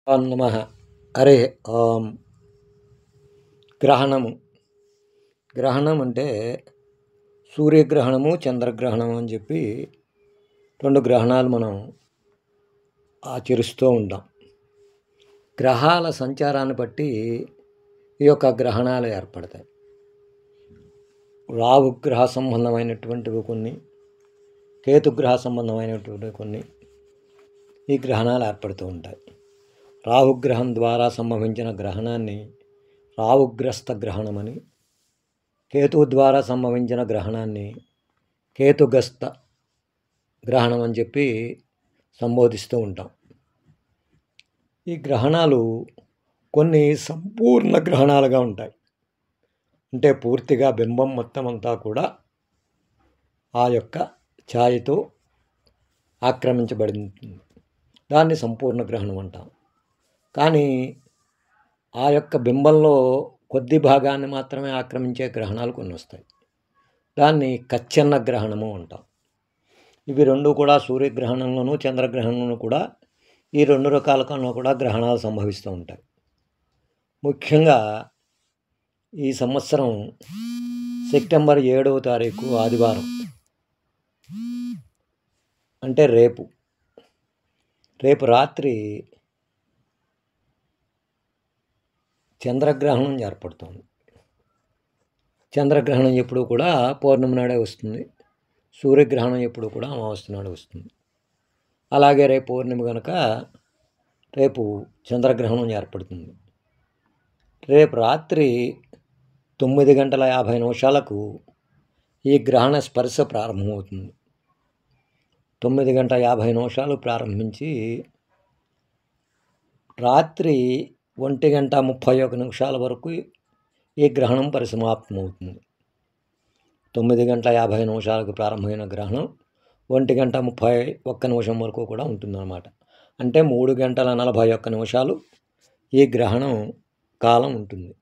ఓం నమః. హరి ఓం. గ్రహణము. గ్రహణం అంటే సూర్యగ్రహణము, చంద్రగ్రహణం అని చెప్పి 2 గ్రహణాలు మనం ఆచరిస్తూ ఉంటాం. గ్రహాల సంచారాన్ని బట్టి ఈ యొక్క గ్రహణాలు ఏర్పడతాయి. రాహుగ్రహ సంబంధమైనటువంటివి కొన్ని, కేతుగ్రహ సంబంధమైనటువంటివి కొన్ని ఈ గ్రహణాలు ఏర్పడుతూ ఉంటాయి. రాహుగ్రహం ద్వారా సంభవించిన గ్రహణాన్ని రాహుగ్రస్త గ్రహణమని, కేతువు ద్వారా సంభవించిన గ్రహణాన్ని కేతుగ్రస్త గ్రహణం అని చెప్పి సంబోధిస్తూ ఉంటాం. ఈ గ్రహణాలు కొన్ని సంపూర్ణ గ్రహణాలుగా ఉంటాయి. అంటే పూర్తిగా బింబం మొత్తం అంతా కూడా ఆ యొక్క ఛాయతో ఆక్రమించబడింది. దాన్ని సంపూర్ణ గ్రహణం అంటాం. కానీ ఆ యొక్క బింబంలో కొద్ది భాగాన్ని మాత్రమే ఆక్రమించే గ్రహణాలు కొన్ని వస్తాయి. దాన్ని కచ్ఛన్న గ్రహణము అంటాం. ఇవి రెండు కూడా సూర్యగ్రహణంలోనూ చంద్రగ్రహణంలోనూ కూడా ఈ 2 రకాల కన్నా కూడా గ్రహణాలు సంభవిస్తూ ఉంటాయి. ముఖ్యంగా ఈ సంవత్సరం సెప్టెంబర్ 7వ తారీఖు ఆదివారం, అంటే రేపు రాత్రి చంద్రగ్రహణం ఏర్పడుతుంది. చంద్రగ్రహణం ఎప్పుడు కూడా పౌర్ణమి నాడే వస్తుంది. సూర్యగ్రహణం ఎప్పుడు కూడా అమావాస్య నాడు వస్తుంది. అలాగే రేపు పౌర్ణమి కనుక రేపు చంద్రగ్రహణం ఏర్పడుతుంది. రేపు రాత్రి 9:50 ఈ గ్రహణ స్పర్శ ప్రారంభమవుతుంది. 9:50 ప్రారంభించి రాత్రి 1:31 వరకు ఈ గ్రహణం పరిసమాప్తమవుతుంది. 9:50 ప్రారంభమైన గ్రహణం 1:31 వరకు కూడా ఉంటుందన్నమాట. అంటే 3:41 ఈ గ్రహణం కాలం ఉంటుంది.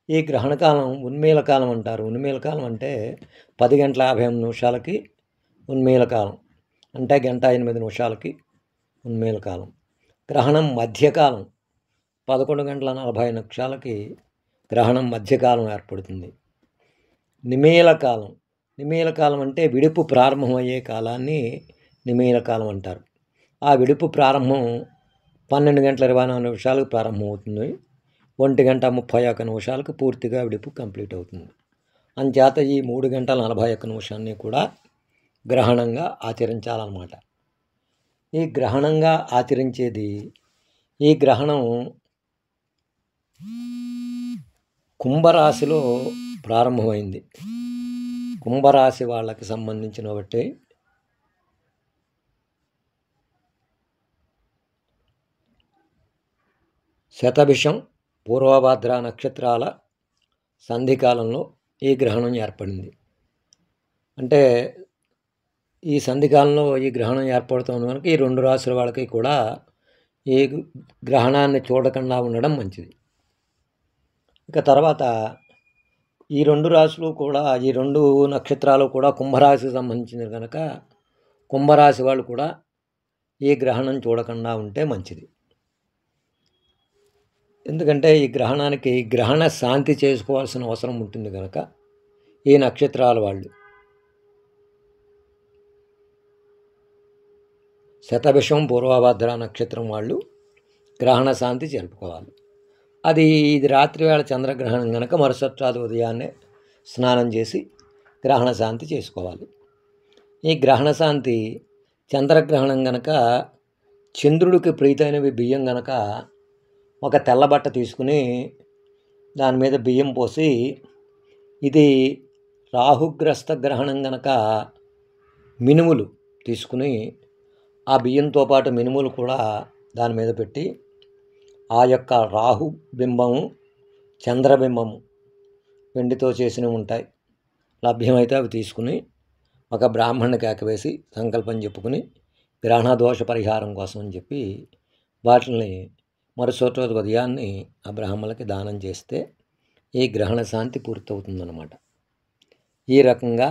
ఈ గ్రహణ కాలం ఉన్మీల కాలం అంటారు. ఉన్మీల కాలం అంటే 10:58 ఉన్మీల కాలం, అంటే 1:08 ఉన్మీల కాలం. గ్రహణం మధ్యకాలం 11:40 గ్రహణం మధ్యకాలం ఏర్పడుతుంది. నిమీల కాలం అంటే విడుపు ప్రారంభమయ్యే కాలాన్ని నిమీల కాలం అంటారు. ఆ విడుపు ప్రారంభం 12:24 ప్రారంభమవుతుంది. 1:31 పూర్తిగా విడుపు కంప్లీట్ అవుతుంది. అంచేత ఈ 3:41 కూడా గ్రహణంగా ఆచరించాలన్నమాట. ఈ గ్రహణంగా ఆచరించేది, ఈ గ్రహణం కుంభరాశిలో ప్రారంభమైంది. కుంభరాశి వాళ్ళకి సంబంధించిన బట్టి శతభిషం, పూర్వభాద్ర నక్షత్రాల సంధికాలంలో ఈ గ్రహణం ఏర్పడింది. అంటే ఈ సంధికాలంలో ఈ గ్రహణం ఏర్పడుతుంది కనుక ఈ 2 రాశుల వాళ్ళకి కూడా ఈ గ్రహణాన్ని చూడకుండా ఉండడం మంచిది. ఇక తర్వాత ఈ 2 రాశులు కూడా, ఈ 2 నక్షత్రాలు కూడా కుంభరాశికి సంబంధించినవి కనుక కుంభరాశి వాళ్ళు కూడా ఈ గ్రహణం చూడకుండా ఉంటే మంచిది. ఎందుకంటే ఈ గ్రహణానికి గ్రహణ శాంతి చేసుకోవాల్సిన అవసరం ఉంటుంది కనుక ఈ నక్షత్రాల వాళ్ళు శతభిషం, పూర్వభద్ర నక్షత్రం వాళ్ళు గ్రహణ శాంతి జరుపుకోవాలి. ఇది రాత్రి వేళ చంద్రగ్రహణం కనుక మరుసటి రోజు ఉదయాన్నే స్నానం చేసి గ్రహణ శాంతి చేసుకోవాలి. ఈ గ్రహణ శాంతి చంద్రగ్రహణం కనుక చంద్రుడికి ప్రీతైనవి బియ్యం కనుక ఒక తెల్లబట్ట తీసుకుని దాని మీద బియ్యం పోసి, ఇది రాహుగ్రస్త గ్రహణం కనుక మినుములు తీసుకుని ఆ బియ్యంతో పాటు మినుములు కూడా దాని మీద పెట్టి ఆ యొక్క రాహు బింబము, చంద్రబింబము వెండితో చేసినవి ఉంటాయి, లభ్యమైతే అవి తీసుకుని ఒక బ్రాహ్మణునికి ఏకవేసి సంకల్పం చెప్పుకుని గ్రహణ దోష పరిహారం కోసం అని చెప్పి వాటిని మరుసటి రోజు ఉదయాన్నే ఆ బ్రాహ్మణులకి దానం చేస్తే ఈ గ్రహణ శాంతి పూర్తవుతుందన్నమాట. ఈ రకంగా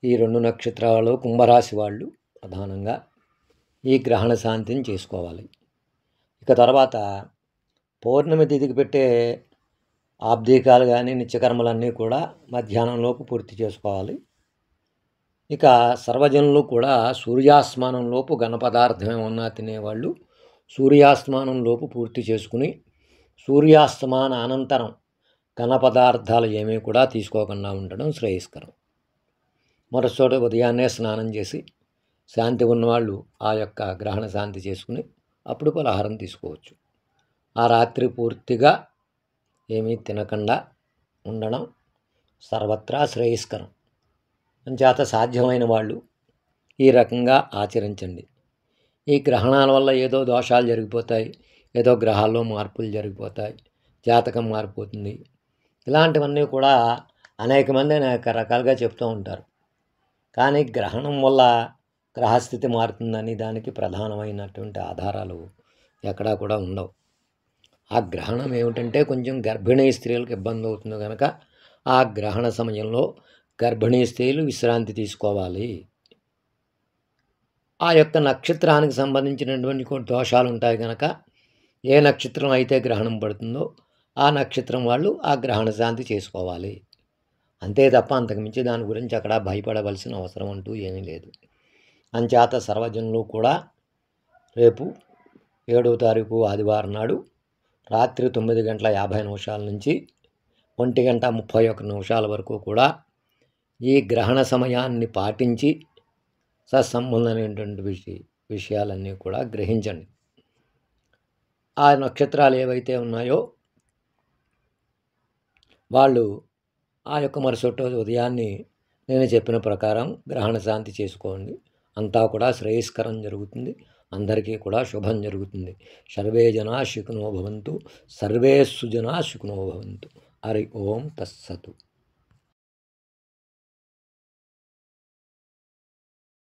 ఈ 2 నక్షత్రాలు కుంభరాశి వాళ్ళు ప్రధానంగా ఈ గ్రహణ శాంతిని చేసుకోవాలి. ఇక తర్వాత పౌర్ణమి తిథికి పెట్టే ఆబ్దీకాలు కానీ నిత్యకర్మలన్నీ కూడా మధ్యాహ్నంలోపు పూర్తి చేసుకోవాలి. ఇక సర్వజనులు కూడా సూర్యాస్తమానంలోపు ఘన పదార్థం ఏమన్నా తినేవాళ్ళు సూర్యాస్తమానంలోపు పూర్తి చేసుకుని సూర్యాస్తమాన అనంతరం ఘన పదార్థాలు ఏమీ కూడా తీసుకోకుండా ఉండడం శ్రేయస్కరం. మరుసటి ఉదయాన్నే స్నానం చేసి శాంతి ఉన్నవాళ్ళు ఆ యొక్క గ్రహణ శాంతి చేసుకుని అప్పుడు పలహారం తీసుకోవచ్చు. ఆ రాత్రి పూర్తిగా ఏమీ తినకుండా ఉండడం సర్వత్రా శ్రేయస్కరం. అంచేత సాధ్యమైన వాళ్ళు ఈ రకంగా ఆచరించండి. ఈ గ్రహణాల వల్ల ఏదో దోషాలు జరిగిపోతాయి, ఏదో గ్రహాల్లో మార్పులు జరిగిపోతాయి, జాతకం మారిపోతుంది, ఇలాంటివన్నీ కూడా అనేక మంది అనేక రకాలుగా చెప్తూ ఉంటారు. కానీ గ్రహణం వల్ల గ్రహస్థితి మారుతుందని దానికి ప్రధానమైనటువంటి ఆధారాలు ఎక్కడా కూడా ఉండవు. ఆ గ్రహణం ఏమిటంటే కొంచెం గర్భిణీ స్త్రీలకు ఇబ్బంది అవుతుంది కనుక ఆ గ్రహణ సమయంలో గర్భిణీ స్త్రీలు విశ్రాంతి తీసుకోవాలి. ఆ యొక్క నక్షత్రానికి సంబంధించినటువంటి కొన్ని దోషాలు ఉంటాయి కనుక ఏ నక్షత్రం అయితే గ్రహణం పడుతుందో ఆ నక్షత్రం వాళ్ళు ఆ గ్రహణ శాంతి చేసుకోవాలి. అంతే తప్ప అంతకుమించి దాని గురించి అక్కడ భయపడవలసిన అవసరం అంటూ ఏమీ లేదు. అంచేత సర్వజనులు కూడా రేపు 7వ తారీఖు ఆదివారం నాడు రాత్రి 9:50 నుంచి 1:31 వరకు కూడా ఈ గ్రహణ సమయాన్ని పాటించి సత్సంబంధమైనటువంటి విషయాలన్నీ కూడా గ్రహించండి. ఆ నక్షత్రాలు ఏవైతే ఉన్నాయో వాళ్ళు ఆ యొక్క మరుసటి రోజు ఉదయాన్నే నేను చెప్పిన ప్రకారం గ్రహణ శాంతి చేసుకోండి. అంతా కూడా శ్రేయస్కరం జరుగుతుంది. అందరికీ కూడా శుభం జరుగుతుంది. సర్వే జనా సుఖినో భవంతు, సర్వే సుజనా సుఖినో భవంతు. హరి ఓం తస్సతు.